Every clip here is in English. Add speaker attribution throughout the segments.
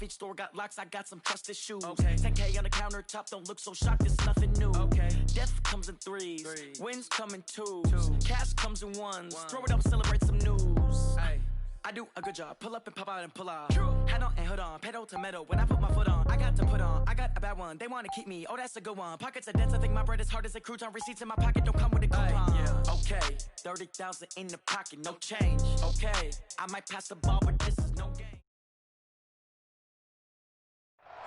Speaker 1: off each store, got locks, I got some trusted shoes. Okay. 10K on the countertop, don't look so shocked, it's nothing new. Okay. Death comes in threes, wins come in twos, cash comes in ones. Throw it up, celebrate some news. Ay. I do a good job, pull up and pop out and pull off. Hat on and hood on, pedal to metal. When I put my foot on, I got to put on. I got a bad one, they want to keep me. Oh, that's a good one. Pockets are dense, I think my bread is hard as a crouton. Receipts in my pocket don't come with a coupon. Yeah. Okay, 30,000 in the pocket, no change. Okay, I might pass the ball, but this is no game.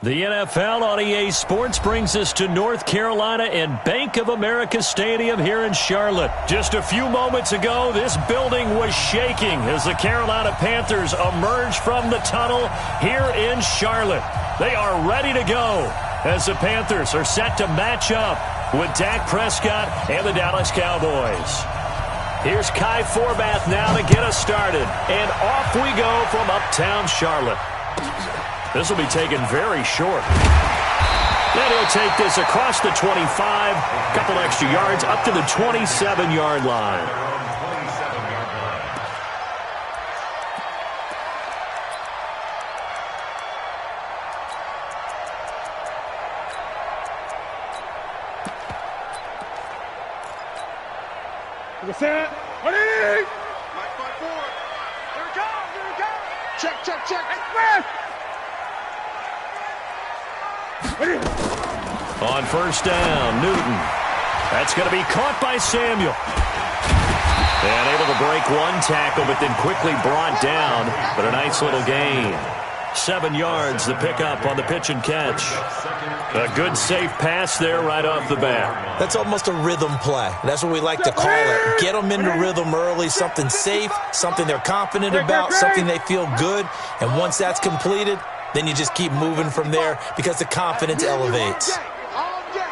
Speaker 2: The NFL on EA Sports brings us to North Carolina and Bank of America Stadium here in Charlotte. Just a few moments ago, this building was shaking as the Carolina Panthers emerged from the tunnel here in Charlotte. They are ready to go as the Panthers are set to match up with Dak Prescott and the Dallas Cowboys. Here's Kai Forbath now to get us started. And off we go from uptown Charlotte. This will be taken very short. Then he'll take this across the 25, couple extra yards, up to the 27-yard line.
Speaker 3: Set. Ready? Mike 5-4. Here it goes. Here it goes. Check, check, check. Express. Ready?
Speaker 2: On first down, Newton. That's going to be caught by Samuel. And able to break one tackle, but then quickly brought down. But a nice little gain. 7 yards, the pickup on the pitch and catch. A good, safe pass there right off the bat.
Speaker 4: That's almost a rhythm play. That's what we like to call it. Get them into rhythm early, something safe, something they're confident about, something they feel good. And once that's completed, then you just keep moving from there because the confidence elevates.
Speaker 3: All day.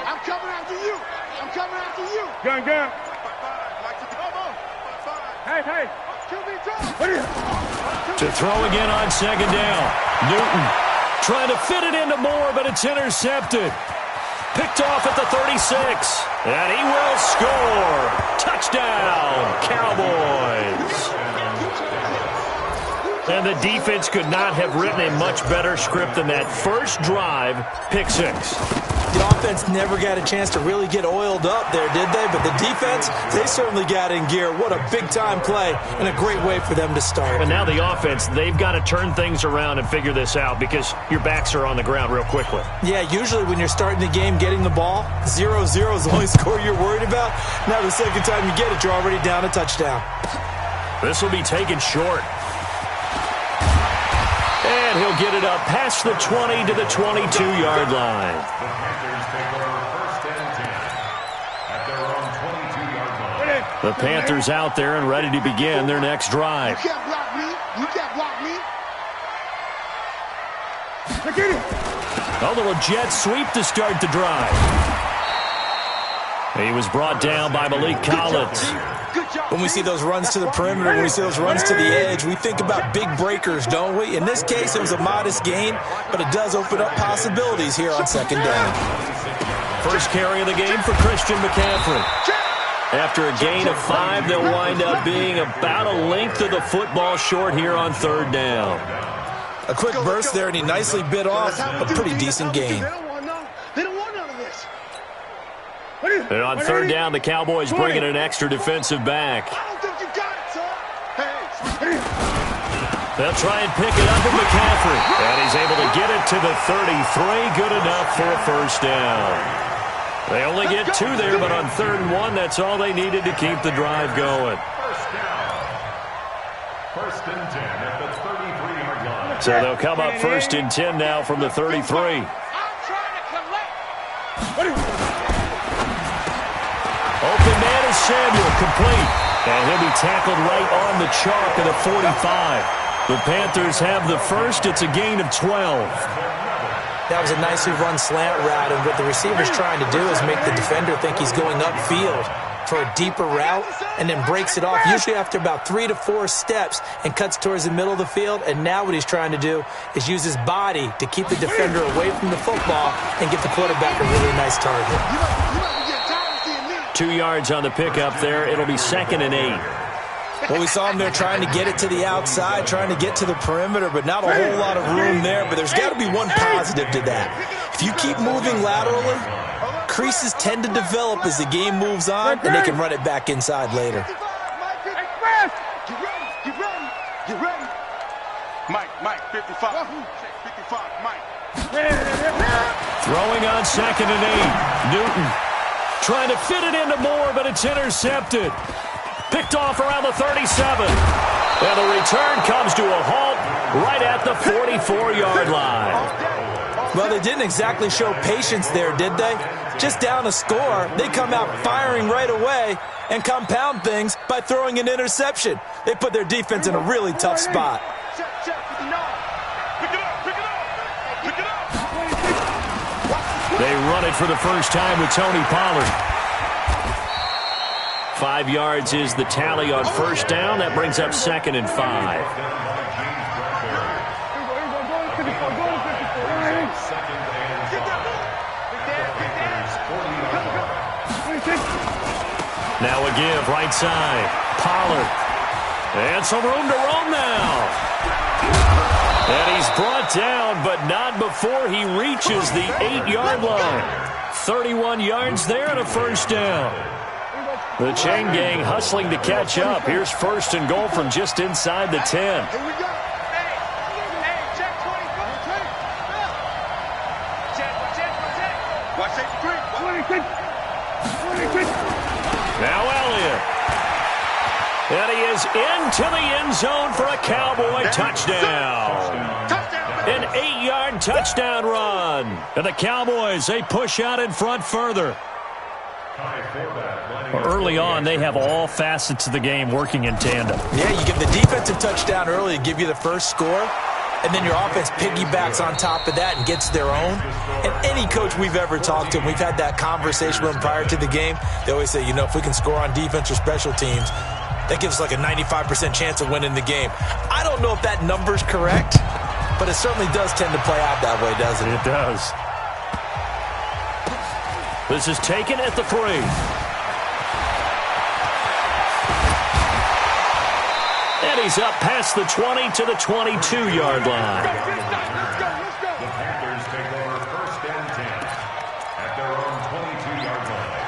Speaker 3: I'm coming after you. I'm coming after you. Gun, gun. Hey, hey.
Speaker 2: To throw again on second down. Newton trying to fit it into Moore, but it's intercepted. Picked off at the 36. And he will score. Touchdown, Cowboys. And the defense could not have written a much better script than that first drive, pick six.
Speaker 4: The offense never got a chance to really get oiled up there, did they? But the defense, they certainly got in gear. What a big-time play and a great way for them to start.
Speaker 2: And now the offense, they've got to turn things around and figure this out because your backs are on the ground real quickly.
Speaker 4: Yeah, usually when you're starting the game getting the ball, 0-0 is the only score you're worried about. Now the second time you get it, you're already down a touchdown.
Speaker 2: This will be taken short. And he'll get it up past the 20 to the 22-yard line.
Speaker 5: The Panthers take over first and 10 at their own 22-yard line.
Speaker 2: The Panthers out there and ready to begin their next drive.
Speaker 3: You can't block me. You can't block me.
Speaker 2: A little jet sweep to start the drive. He was brought down by Malik Collins.
Speaker 4: When we see those runs to the perimeter, when we see those runs to the edge, we think about big breakers, don't we? In this case, it was a modest gain, but it does open up possibilities here on second down.
Speaker 2: First carry of the game for Christian McCaffrey. After a gain of 5, they'll wind up being about a length of the football short here on third down.
Speaker 4: A quick burst there, and he nicely bit off a pretty decent gain.
Speaker 3: They don't want none of this.
Speaker 2: And on third down, the Cowboys bring in an extra defensive back.
Speaker 3: I don't think you got it, sir. Hey.
Speaker 2: They'll try and pick it up with McCaffrey. And he's able to get it to the 33. Good enough for a first down. They only get 2 there, but on 3rd and 1, that's all they needed to keep the drive going.
Speaker 5: First and 10 at the 33-yard line.
Speaker 2: So they'll come up 1st and 10 now from the 33.
Speaker 3: I'm trying to collect.
Speaker 2: Open man is Samuel, complete. And he'll be tackled right on the chalk of the 45. The Panthers have the first. It's a gain of 12.
Speaker 4: That was a nicely run slant route, and what the receiver's trying to do is make the defender think he's going upfield for a deeper route and then breaks it off, usually after about 3 to 4 steps, and cuts towards the middle of the field. And now what he's trying to do is use his body to keep the defender away from the football and get the quarterback a really nice target.
Speaker 2: 2 yards on the pickup there. It'll be 2nd and 8.
Speaker 4: Well, we saw him there trying to get it to the outside, trying to get to the perimeter, but not a whole lot of room there. But there's got to be one positive to that. If you keep moving laterally, creases tend to develop as the game moves on, and they can run it back inside later.
Speaker 3: Get ready. Mike, 55. 55, Mike.
Speaker 2: Throwing on 2nd and 8. Newton trying to fit it into Moore, but it's intercepted. Picked off around the 37. And the return comes to a halt right at the 44-yard line.
Speaker 4: Well, they didn't exactly show patience there, did they? Just down a score, they come out firing right away and compound things by throwing an interception. They put their defense in a really tough spot.
Speaker 2: They run it for the first time with Tony Pollard. 5 yards is the tally on first down. That brings up 2nd and 5. Now a give, right side. Pollard. And some room to roam now. And he's brought down, but not before he reaches the 8-yard line. 31 yards there and a first down. The chain gang hustling to catch up. Here's 1st and goal from just inside the 10. Now Elliott. And he is into the end zone for a Cowboy touchdown. An 8-yard touchdown run. And the Cowboys, they push out in front further. Early on, they have all facets of the game working in tandem.
Speaker 4: Yeah, you get the defensive touchdown early to give you the first score, and then your offense piggybacks on top of that and gets their own. And any coach we've ever talked to, we've had that conversation with them prior to the game, they always say, you know, if we can score on defense or special teams, that gives us like a 95% chance of winning the game. I don't know if that number's correct, but it certainly does tend to play out that way, doesn't it?
Speaker 2: It does. This is taken at the 3. And he's up past the 20 to the 22-yard line.
Speaker 5: The Panthers take over 1st and 10 at their own 22-yard line.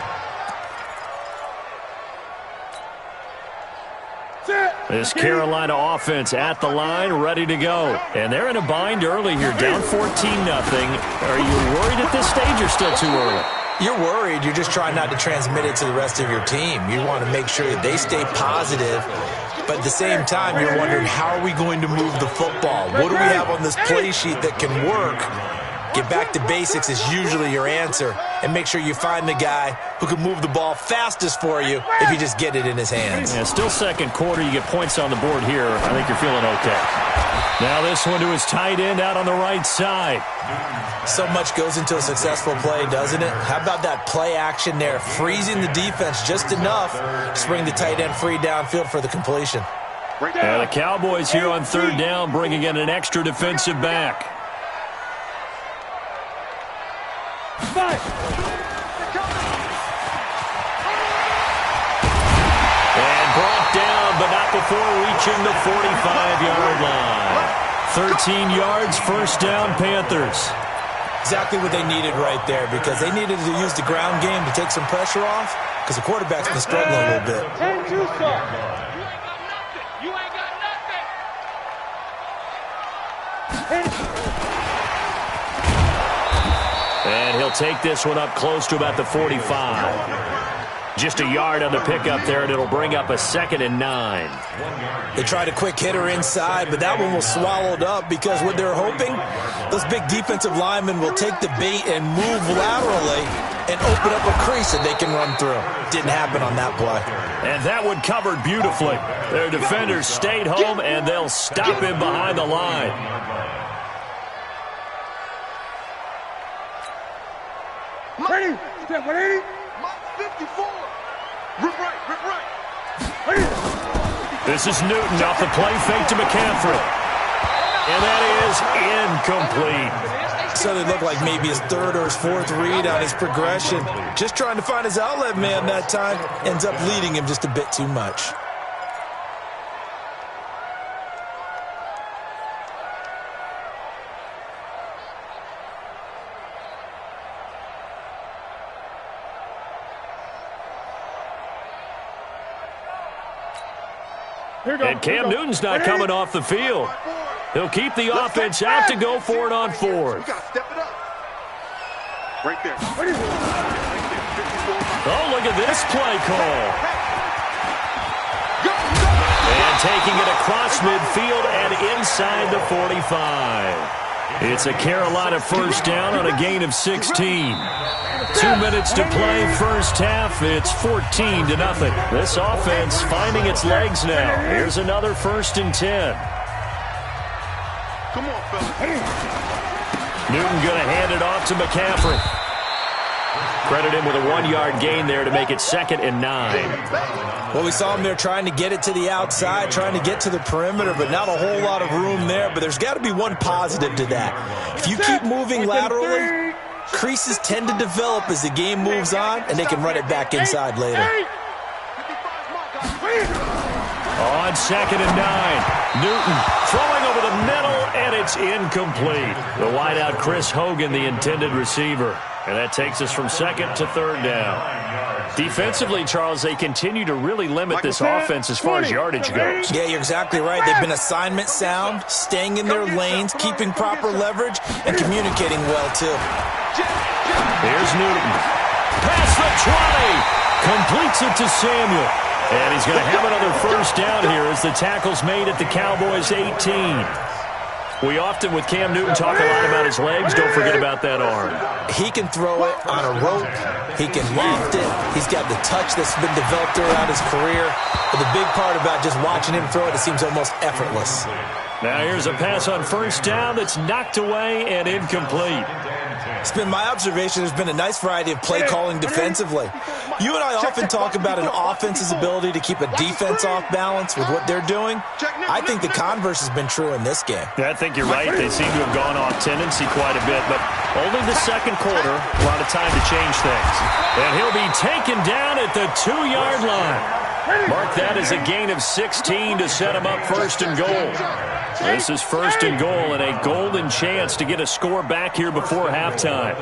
Speaker 2: This Carolina offense at the line, ready to go. And they're in a bind early here, down 14-0. Are you worried at this stage or still too early?
Speaker 4: You're worried. You're just trying not to transmit it to the rest of your team. You want to make sure that they stay positive. But at the same time, you're wondering, how are we going to move the football? What do we have on this play sheet that can work? Get back to basics is usually your answer. And make sure you find the guy who can move the ball fastest for you if you just get it in his hands.
Speaker 2: Yeah, still second quarter. You get points on the board here. I think you're feeling okay. Now this one to his tight end out on the right side.
Speaker 4: So much goes into a successful play, doesn't it? How about that play action there? Freezing the defense just enough to bring the tight end free downfield for the completion.
Speaker 2: And the Cowboys here on 3rd down bringing in an extra defensive back. And brought down, but not before reaching the 45-yard line. 13 yards, first down, Panthers.
Speaker 4: Exactly what they needed right there, because they needed to use the ground game to take some pressure off, because the quarterback's been struggling a little bit.
Speaker 3: You ain't got nothing.
Speaker 2: And he'll take this one up close to about the 45. Just a yard on the pickup there, and it'll bring up a 2nd and 9.
Speaker 4: They tried a quick hitter inside, but that one was swallowed up because what they're hoping, those big defensive linemen will take the bait and move laterally and open up a crease that they can run through. Didn't happen on that play.
Speaker 2: And that one covered beautifully. Their defenders stayed home, and they'll stop him behind the line.
Speaker 3: Ready? Step 180. 54. Rip right.
Speaker 2: This is Newton off the play fake to McCaffrey. And that is incomplete.
Speaker 4: So they look like maybe his 3rd or his 4th read on his progression. Just trying to find his outlet man that time. Ends up leading him just a bit too much.
Speaker 2: And Cam Newton's not coming off the field. He'll keep the offense out to go for it on fourth.
Speaker 3: Right there.
Speaker 2: Oh, look at this play call. And taking it across midfield and inside the 45. It's a Carolina first down on a gain of 16. 2 minutes to play first half. It's 14-0. This offense finding its legs now. Here's another 1st and 10.
Speaker 3: Come on, fellas.
Speaker 2: Newton going to hand it off to McCaffrey. Credit him with a 1-yard gain there to make it 2nd and 9.
Speaker 4: Well, we saw him there trying to get it to the outside, trying to get to the perimeter, but not a whole lot of room there. But there's got to be one positive to that. If you keep moving laterally, creases tend to develop as the game moves on, and they can run it back inside later.
Speaker 2: On 2nd and 9, Newton throwing over the middle, and it's incomplete. The wideout, Chris Hogan, the intended receiver. And that takes us from 2nd to 3rd down. Defensively, Charles, they continue to really limit this offense as far as yardage goes.
Speaker 4: Yeah, you're exactly right. They've been assignment sound, staying in their lanes, keeping proper leverage, and communicating well, too.
Speaker 2: Here's Newton. Past the 20. Completes it to Samuel. And he's going to have another first down here as the tackle's made at the Cowboys' 18. We often, with Cam Newton, talk a lot about his legs. Don't forget about that arm.
Speaker 4: He can throw it on a rope. He can loft it. He's got the touch that's been developed throughout his career. But the big part about just watching him throw it, it seems almost effortless.
Speaker 2: Now here's a pass on first down that's knocked away and incomplete.
Speaker 4: It's been my observation there's been a nice variety of play calling defensively. You and I often talk about an offense's ability to keep a defense off balance with what they're doing. I think the converse has been true in this game.
Speaker 2: Yeah, I think you're right. They seem to have gone off tendency quite a bit, but only the 2nd quarter, a lot of time to change things. And he'll be taken down at the 2-yard line. Mark that as a gain of 16 to set him up 1st and goal. This is 1st and goal and a golden chance to get a score back here before halftime.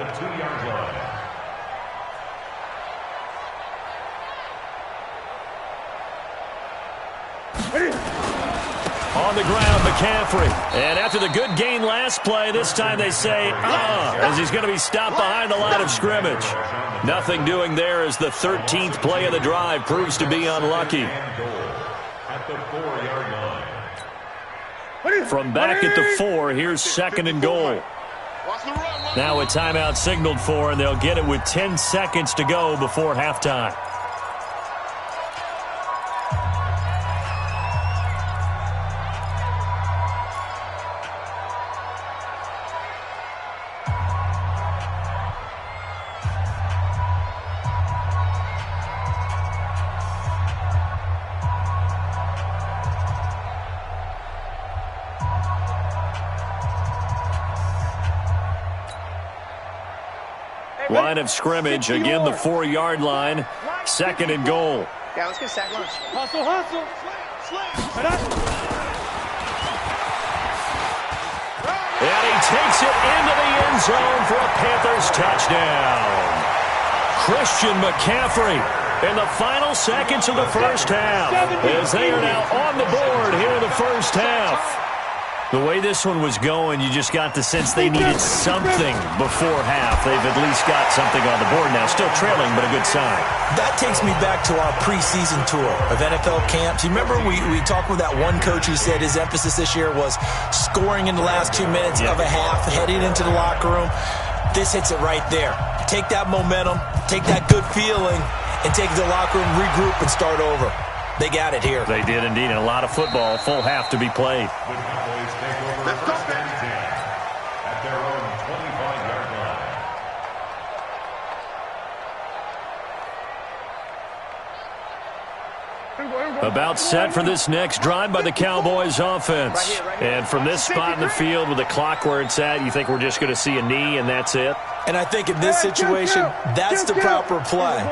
Speaker 2: On the ground, McCaffrey. And after the good gain last play, this time they say, as he's going to be stopped behind the line of scrimmage. Nothing doing there as the 13th play of the drive proves to be unlucky.
Speaker 5: At the 4-yard line.
Speaker 2: From back at the 4, here's 2nd and goal. Now a timeout signaled for, and they'll get it with 10 seconds to go before halftime. Line of scrimmage, again the 4-yard line, 2nd and goal.
Speaker 6: Yeah, let's get a sack lunch.
Speaker 3: Hustle, hustle.
Speaker 2: And he takes it into the end zone for a Panthers touchdown. Christian McCaffrey in the final seconds of the first half as they are now on the board here in the first half. The way this one was going, you just got the sense they needed something before half. They've at least got something on the board now. Still trailing, but a good sign.
Speaker 4: That takes me back to our preseason tour of NFL camps. You remember we talked with that one coach who said his emphasis this year was scoring in the last 2 minutes of a half, heading into the locker room. This hits it right there. Take that momentum, take that good feeling, and take it to the locker room, regroup, and start over. They got it here.
Speaker 2: They did indeed, and a lot of football, full half to be played.
Speaker 5: At their own 25-yard line.
Speaker 2: About set for this next drive by the Cowboys offense. And from this spot in the field with the clock where it's at, you think we're just going to see a knee and that's it?
Speaker 4: And I think in this situation, that's the proper play.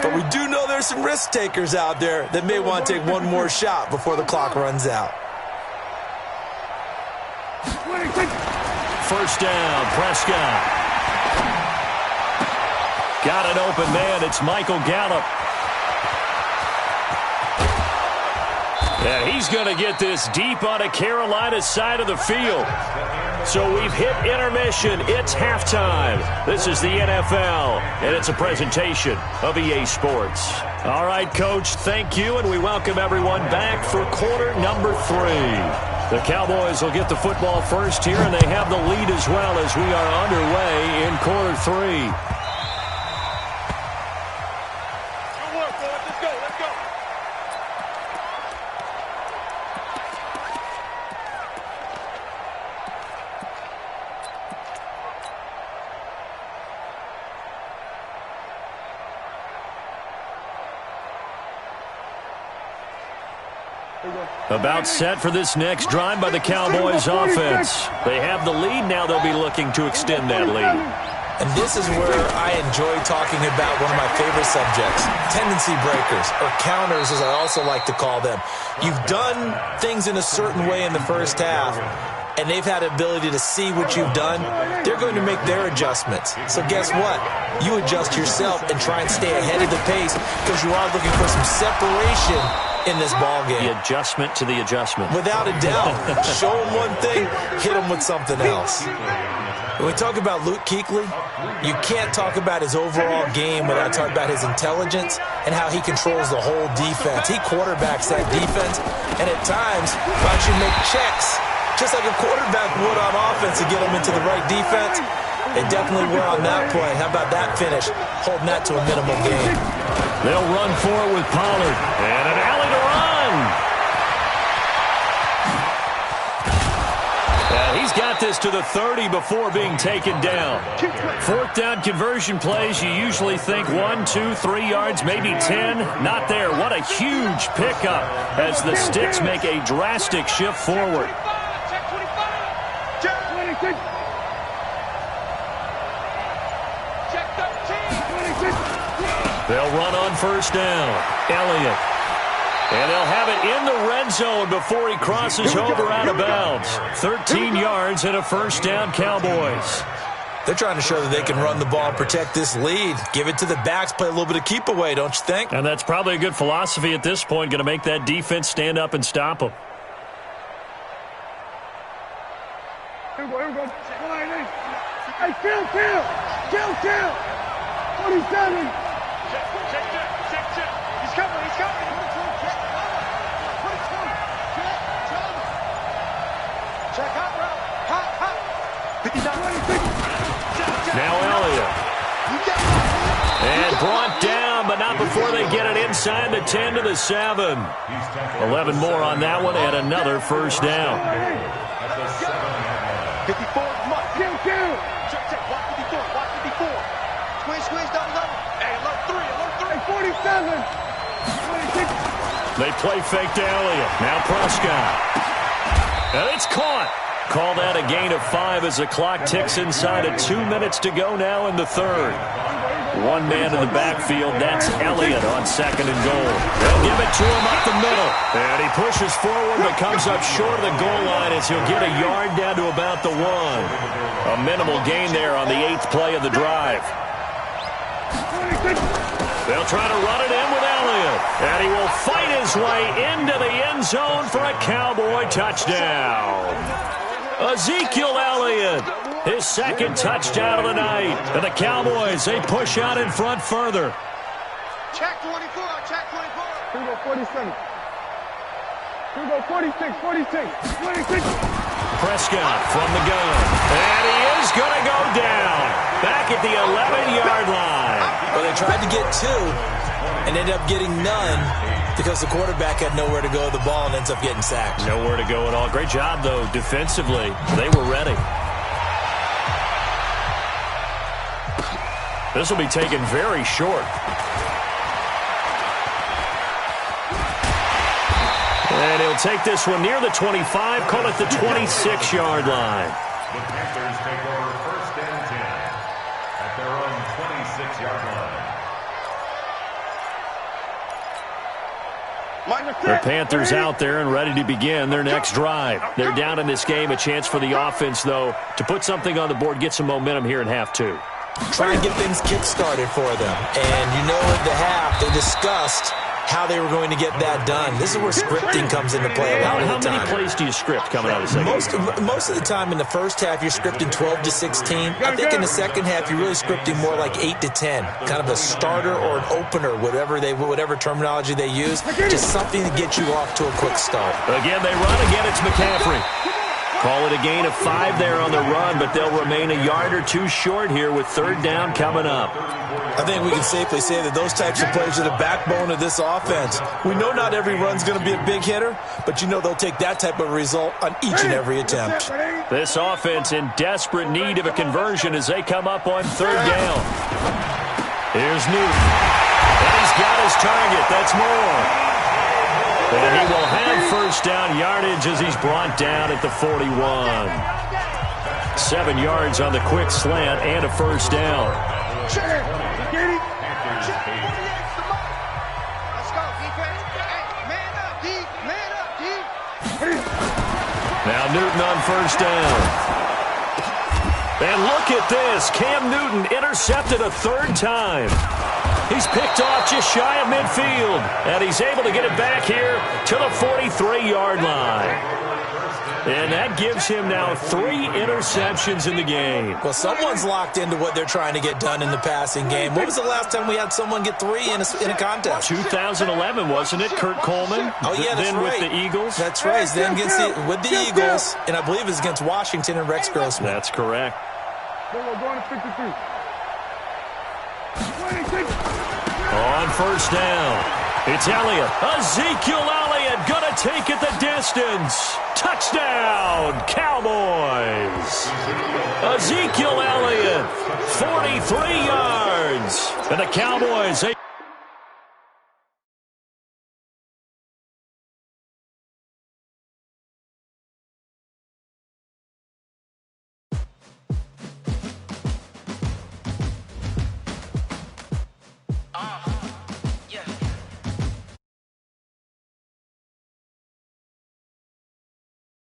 Speaker 4: But we do know there's some risk takers out there that may want to take one more shot before the clock runs out.
Speaker 2: First down, Prescott. Got an open man. It's Michael Gallup. And he's going to get this deep on a Carolina side of the field. So we've hit intermission. It's halftime. This is the NFL, and it's a presentation of EA Sports. All right, Coach, thank you, and we welcome everyone back for quarter number 3. The Cowboys will get the football first here, and they have the lead as well as we are underway in quarter 3. About set for this next drive by the Cowboys offense. They have the lead now. They'll be looking to extend that lead.
Speaker 4: And this is where I enjoy talking about one of my favorite subjects, tendency breakers, or counters as I also like to call them. You've done things in a certain way in the first half, and they've had the ability to see what you've done. They're going to make their adjustments. So guess what? You adjust yourself and try and stay ahead of the pace because you are looking for some separation in this ball game.
Speaker 2: The adjustment to the adjustment.
Speaker 4: Without a doubt. Show him one thing, hit him with something else. When we talk about Luke Kuechly, you can't talk about his overall game without talking about his intelligence and how he controls the whole defense. He quarterbacks that defense, and at times, why don't you make checks, just like a quarterback would on offense to get him into the right defense. They definitely were on that play. How about that finish? Holding that to a minimal gain.
Speaker 2: They'll run for it with Pollard. And an alley to run. He's got this to the 30 before being taken down. Fourth down conversion plays, you usually think 1, 2, 3 yards, maybe 10. Not there. What a huge pickup as the Sticks make a drastic shift forward. They'll run on first down. Elliott. And they'll have it in the red zone before he crosses over out of bounds. 13 yards and a first down, Cowboys.
Speaker 4: They're trying to show that they can run the ball and protect this lead. Give it to the backs, play a little bit of keep away, don't you think?
Speaker 2: And that's probably a good philosophy at this point, going to make that defense stand up and stop them.
Speaker 3: Here we go. Hey, kill. 27. He's coming. Check hot route. 59.
Speaker 2: Now Elliott. And brought down, but not before they get it inside the 10 to the 7. 11 more on that one, and another first down.
Speaker 3: 54. Kill. Check. Block 54. Squeeze down low. Hey, alert 3. 47. 26.
Speaker 2: They play fake to Elliott. Now Prescott. And it's caught. Call that a gain of 5 as the clock ticks inside of 2 minutes to go now in the third. One man in the backfield, that's Elliott on second and goal. They'll give it to him up the middle. And he pushes forward but comes up short of the goal line as he'll get a yard down to about the 1. A minimal gain there on the 8th play of the drive. They'll try to run it in with Elliott. And he will fight his way into the end zone for a Cowboy touchdown. Ezekiel Elliott, his second touchdown of the night. And the Cowboys, they push out in front further.
Speaker 3: Check 24. Here we go, 47. Here we go, 46.
Speaker 2: Prescott from the gun. And he is going to go down. Back at the 11-yard line.
Speaker 4: Well, they tried to get 2 and ended up getting none because the quarterback had nowhere to go with the ball and ends up getting sacked.
Speaker 2: Nowhere to go at all. Great job, though, defensively. They were ready. This will be taken very short. And he'll take this one near the 25, call it the 26-yard line.
Speaker 5: The Panthers take over first and 10 at their own 26-yard line.
Speaker 2: The Panthers out there and ready to begin their next drive. They're down in this game. A chance for the offense, though, to put something on the board, get some momentum here in half 2.
Speaker 4: Try and get things kick-started for them. And you know at the half, they discussed how they were going to get that done. This is where scripting comes into play a lot of the time.
Speaker 2: How many plays do you script coming out of the second?
Speaker 4: Most of the time in the first half, you're scripting 12 to 16. I think in the second half, you're really scripting more like 8 to 10. Kind of a starter or an opener, whatever terminology they use. Just something to get you off to a quick start.
Speaker 2: Again, they run again. It's McCaffrey. Call it a gain of 5 there on the run, but they'll remain a yard or two short here with third down coming up.
Speaker 6: I think we can safely say that those types of plays are the backbone of this offense. We know not every run's going to be a big hitter, but you know they'll take that type of result on each and every attempt.
Speaker 2: This offense in desperate need of a conversion as they come up on third down. Here's Newton. And he's got his target. That's more. And he will have first down yardage as he's brought down at the 41. 7 yards on the quick slant and a first down. Now Newton on first down. And look at this. Cam Newton intercepted a third time. He's picked off just shy of midfield. And he's able to get it back here to the 43-yard line. And that gives him now 3 interceptions in the game.
Speaker 4: Well, someone's locked into what they're trying to get done in the passing game. What was the last time we had someone get 3 in a contest?
Speaker 2: 2011, wasn't it? Kurt Coleman?
Speaker 4: Oh, yeah, that's
Speaker 2: then
Speaker 4: right.
Speaker 2: With the Eagles?
Speaker 4: That's right. Then with the Eagles, and I believe it was against Washington and Rex Grossman.
Speaker 2: That's correct.
Speaker 3: Going to 53.
Speaker 2: On first down, it's Elliott. Ezekiel Elliott going to take it the distance. Touchdown, Cowboys. Ezekiel Elliott, 43 yards. And the Cowboys,